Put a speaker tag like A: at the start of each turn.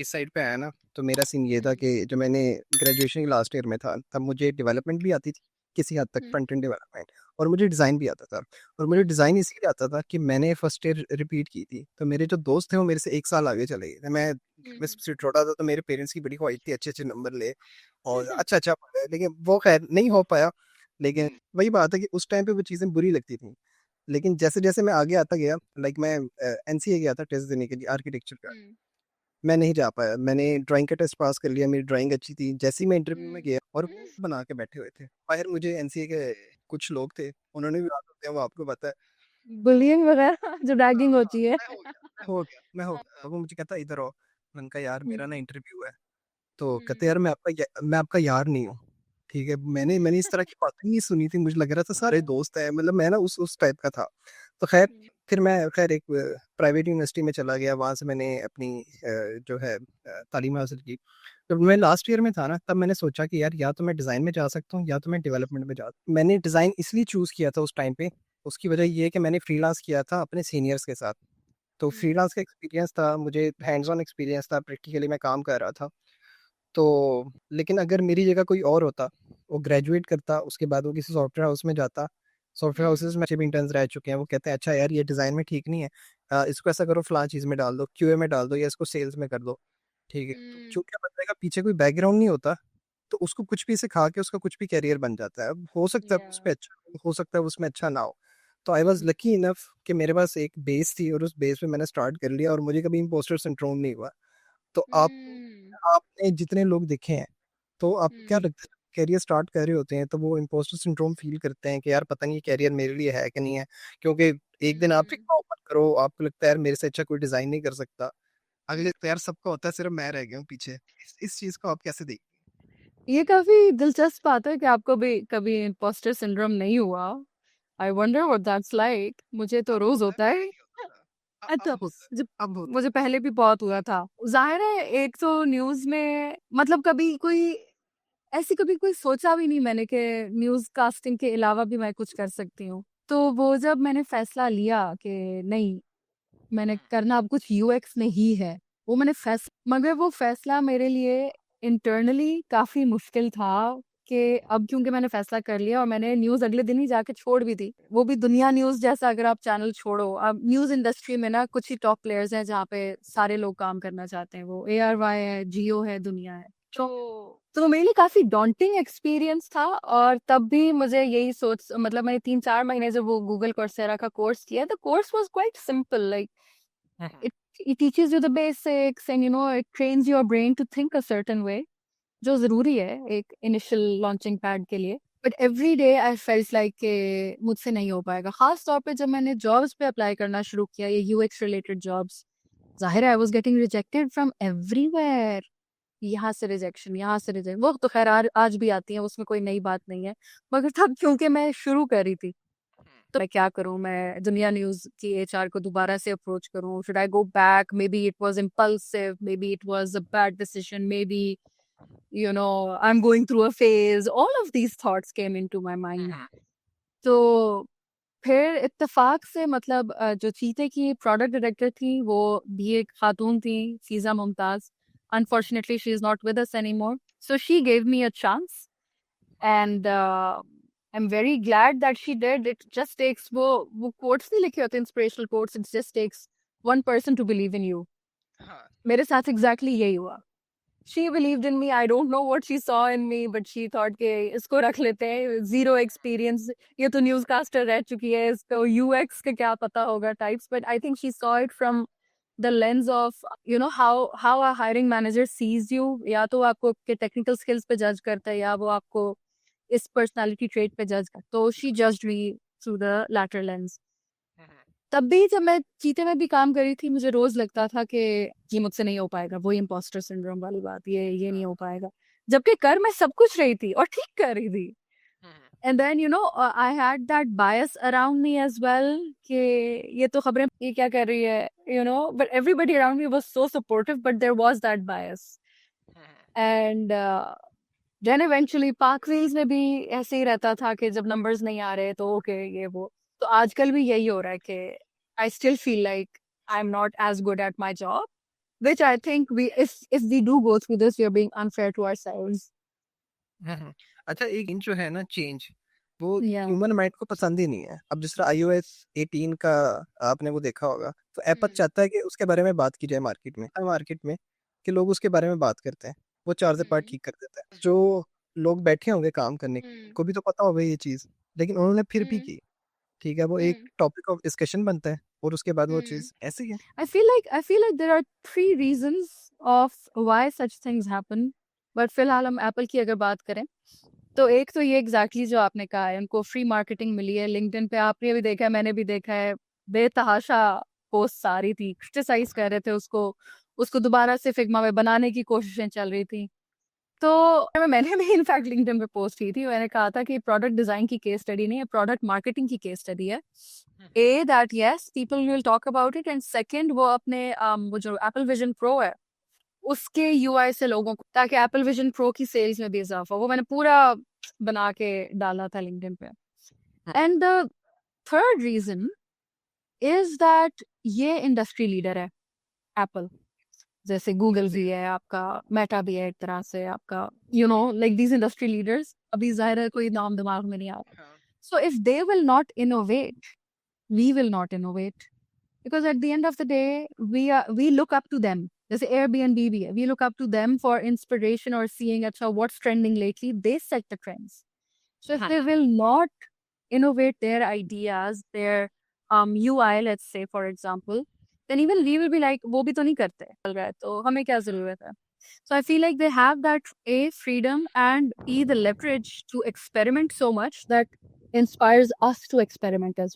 A: इस साइड पे आया ना, तो मेरा सीन ये था
B: हुँ,
A: कि जब मैंने ग्रेजुएशन के लास्ट ईयर में था, तब मुझे डेवलपमेंट भी आती थी, किसी हद तक
B: हुँ,
A: फ्रंट एंड डेवलपमेंट, और मुझे डिज़ाइन भी आता था। और मुझे डिज़ाइन इसलिए आता था कि मैंने फर्स्ट ईयर रिपीट की थी, तो मेरे जो दोस्त थे वो मेरे से 1 साल आगे चले गए थे। मैं
B: हुँ,
A: मैं
B: हुँ।
A: सबसे छोटा था, तो मेरे पेरेंट्स की बड़ी ख्वाहिश थी अच्छे-अच्छे नंबर ले और अच्छा-अच्छा पढ़े, लेकिन वो ख़ैर नहीं हो पाया। लेकिन वही बात है कि उस टाइम पे वो चीज़ें बुरी लगती थी। लेकिन जैसे-जैसे मैं आगे आता गया, लाइक मैं एनसीए गया था टेस्ट देने के लिए आर्किटेक्चर का।
B: हुँ,
A: मैं नहीं जा पाया। मैंने ड्राइंग का टेस्ट पास कर लिया, मेरी ड्राइंग अच्छी थी। जैसे ही मैं इंटरव्यू में
B: हुँ,
A: गया और
B: हुँ।
A: वो बना के बैठे हुए थे। बाहर मुझे एनसीए के कुछ लोग थे, उन्होंने भी बात होते हैं, वो आपको पता है।
B: बुलियिंग वगैरह जो
A: हाँ,
B: रैगिंग
A: हाँ,
B: होती है।
A: मैं हो गया। वो मुझे कहता है इधर आओ। मैंने कहा यार
B: हुँ,
A: मेरा ना इंटरव्यू है। तो कहते
B: हुँ,
A: यार मैं आपका यार नहीं हूँ। ठीक है, मैंने इस तरह की बातें नहीं सुनी थी, मुझे लग रहा था सारे दोस्त हैं, मतलब मैं ना उस टाइप का था। तो ख़ैर
B: हुँ,
A: फिर मैं ख़ैर एक प्राइवेट यूनिवर्सिटी में चला गया, वहाँ से मैंने अपनी जो है तालीम हासिल की। जब मैं लास्ट ईयर में था ना, तब मैंने सोचा कि यार या तो मैं डिज़ाइन में जा सकता हूँ या तो मैं डेवलपमेंट में जा। मैंने डिज़ाइन इसलिए चूज़ किया था उस टाइम पे, उसकी वजह ये है कि मैंने फ्रीलांस किया था अपने सीनियर्स के साथ। तो
B: हुँ,
A: फ्रीलांस का एक्सपीरियंस था, मुझे हैंड्स ऑन एक्सपीरियंस था, प्रैक्टिकली मैं काम कर रहा था। तो लेकिन अगर मेरी जगह कोई और होता, वो ग्रेजुएट करता, उसके बाद वो किसी सॉफ्टवेयर हाउस में जाता, सॉफ्टवेयर
B: हुँ,
A: हाउसेज़ में अच्छे भी इंटर्न्स रह चुके हैं, वो कहते हैं अच्छा यार ये डिज़ाइन में ठीक नहीं है, इसको ऐसा करो फलाँ चीज़ में डाल दो, क्यूए में डाल दो या इसको सेल्स में कर दो, ठीक है। तो
B: हुँ,
A: चूँकि बंदे का पीछे कोई बैकग्राउंड नहीं होता, तो उसको कुछ भी सिखा के उसका कुछ भी करियर बन जाता है। अब हो सकता है
B: या
A: उसमें अच्छा हो सकता है उसमें अच्छा ना हो। तो I was
B: hmm,
A: lucky enough कि मेरे पास एक बेस थी और उस बेस पे मैंने स्टार्ट कर लिया और मुझे कभी इम्पोस्टर सिंड्रोम नहीं हुआ। तो
B: हुँ,
A: आपने जितने लोग देखे हैं, तो आपको क्या
B: हुँ,
A: लगता है करियर स्टार्ट कर रहे होते हैं, तो वो इम्पोस्टर सिंड्रोम फ़ील करते हैं कि यार पता नहीं ये करियर मेरे लिए है कि नहीं है? क्योंकि एक दिन आप
B: हुँ,
A: फिर ओपन करो, आपको लगता है यार मेरे से अच्छा कोई डिज़ाइन नहीं कर सकता। अगले लगता है यार सबका होता है, सिर्फ़ मैं रह गया हूँ पीछे। इस चीज़ को आप कैसे देखते
B: ये काफ़ी दिलचस्प बात है कि आपको भी कभी इम्पोस्टर सिंड्रोम नहीं हुआ। I wonder what that's like. मुझे तो
A: हैं? अब
B: रोज़
A: होता है,
B: होता
A: पहले
B: है।
A: नहीं होता था।
B: अच्छा,
A: अब होता है,
B: जब
A: अब होता
B: मुझे पहले भी बहुत हुआ था। ज़ाहिर है एक तो न्यूज़ में मतलब कभी कोई ऐसी कभी कोई सोचा भी नहीं मैंने कि न्यूज़ कास्टिंग के अलावा भी मैं कुछ कर सकती हूँ। तो वो जब मैंने फ़ैसला लिया कि नहीं, मैंने करना अब कुछ यूएक्स में ही है, वो मैंने मगर वो फ़ैसला मेरे लिए इंटरनली काफ़ी मुश्किल था कि अब क्योंकि मैंने फ़ैसला कर लिया और मैंने न्यूज़ अगले दिन ही जाके छोड़ भी दी। वो भी दुनिया न्यूज़ जैसा अगर आप चैनल छोड़ो, अब न्यूज़ इंडस्ट्री में ना कुछ ही टॉप प्लेयर्स हैं जहाँ पे सारे लोग काम करना चाहते हैं। वो एआरवाई है, जियो है, दुनिया है। तो मेरे लिए काफ़ी डॉन्टिंग एक्सपीरियंस था और तब भी मुझे यही सोच मतलब मैंने 3-4 महीने जब वो गूगल कोर्सेरा का कोर्स किया, the course was quite simple like
A: है।
B: it it teaches you the basics and it trains your brain to think a certain way जो ज़रूरी है एक इनिशियल लॉन्चिंग पैड के लिए। But every day I felt like के मुझसे नहीं हो पाएगा। ख़ास तौर पे जब मैंने जॉब्स पे अप्लाई करना शुरू किया ये यूएक्स रिलेटेड जॉब्स, ज़ाहिर है I was getting rejected from everywhere. यहाँ से रिजेक्शन, यहाँ से रिजेक्ट वो तो ख़ैर आज भी आती हैं, उसमें कोई नई बात नहीं है। मगर तब क्योंकि मैं शुरू कर रही थी तो मैं क्या करूँ? मैं दुनिया न्यूज़ की एचआर को दोबारा से अप्रोच करूँ? Should I go back? Maybe it was impulsive, maybe it was a bad decision, maybe I am going through a phase. All of these thoughts came into my mind. तो फिर इत्तेफ़ाक से मतलब जो चीते की प्रोडक्ट डायरेक्टर थी, वो भी एक खातून थी, Fiza Mumtaz. Unfortunately she is not with us anymore. So she gave me a chance and I am very glad that she did. It just takes वो कोट्स नहीं लिखे होते inspirational quotes, it just takes one person to believe in you.
A: हाँ,
B: मेरे साथ exactly यही हुआ। She believed in me, I don't know what she saw in me but she thought के इसको रख लेते हैं, जीरो एक्सपीरियंस, ये तो न्यूज़ कास्टर रह चुकी है, इसको यूएक्स का क्या पता होगा types. But I think she saw it from the lens of how a hiring manager sees you. या तो वो आपको के टेक्निकल स्किल्स पे जज करता है या वो आपको इस पर्सनालिटी ट्रेट पे जज करता। तो she judged me through the latter lens. तब भी जब मैं चीते में भी काम कर रही थी मुझे रोज लगता था कि ये मुझसे नहीं हो पाएगा, वही इम्पोस्टर सिंड्रोम वाली बात, ये नहीं हो पाएगा। जबकि कर मैं सब कुछ रही थी और ठीक कर रही थी। And then I had that bias around me as well कि ये तो खबरें ये क्या कर रही है, but everybody around me was so supportive but there was that bias. And then eventually Park Wheels में भी ऐसे ही रहता था कि जब नंबर्स नहीं आ रहे तो ओके ये वो। तो आजकल भी यही हो रहा है कि I still feel like I am not as good at my job which I think if we do go through this, we are being unfair to ourselves.
A: अच्छा एक इन जो है ना चेंज वो
B: Yeah.
A: ह्यूमन माइंड को पसंद ही नहीं है। अब जिस तरह iOS 18 का आपने वो देखा होगा तो एप्पल चाहता है कि उसके बारे में बात की जाए मार्केट में कि लोग उसके बारे में बात करते हैं, वो चार्जर पार्ट ठीक कर देता है। जो लोग बैठे होंगे काम करने को भी तो पता होगा ये चीज़, लेकिन उन्होंने फिर भी की। ठीक है, वो एक टॉपिक ऑफ डिस्कशन बनता है और उसके बाद वो चीज़ ऐसी है।
B: I feel like there are 3 reasons of why such things happen. But फिलहाल हम एप्पल की अगर बात करें तो एक तो ये एग्जैक्टली जो आपने कहा है, उनको फ्री मार्केटिंग मिली है। लिंक्डइन पे आपने भी देखा है, मैंने भी देखा है, बेतहाशा पोस्ट आ रही थी, क्रिटिसाइज कर रहे थे उसको दोबारा से फिग्मा में बनाने की कोशिशें चल रही थी। तो मैंने भी इनफैक्ट लिंक्डइन पे पोस्ट की थी, मैंने कहा था कि प्रोडक्ट डिजाइन की केस स्टडी नहीं है, प्रोडक्ट मार्केटिंग की केस स्टडी है। A that yes people will talk about it, and second वो अपने वो जो एप्पल विजन प्रो है उसके यूआई से लोगों को, ताकि एप्पल विजन प्रो की सेल्स में भी इजाफा, वो मैंने पूरा बना के डाला था लिंक्डइन पे। And the third reason is that ये इंडस्ट्री लीडर है एप्पल, जैसे गूगल भी है आपका, मेटा भी है एक तरह से आपका, लाइक दीज इंडस्ट्री लीडर्स, अभी जाहिर है कोई नाम दिमाग में नहीं आ रहा। So if they will not innovate, we will not innovate, because at the end of the day we look up to them. जैसे Airbnb भी है, we look up to them for inspiration or seeing अच्छा what's trending lately, they set the trends. So if they will not innovate their ideas, their UI, let's say for example, then even we will be like वो भी तो नहीं करते, चल रहा है तो हमें क्या जरूरत है। So I feel like they have that A, freedom, and E, the leverage to experiment so much that inspires us to experiment as well.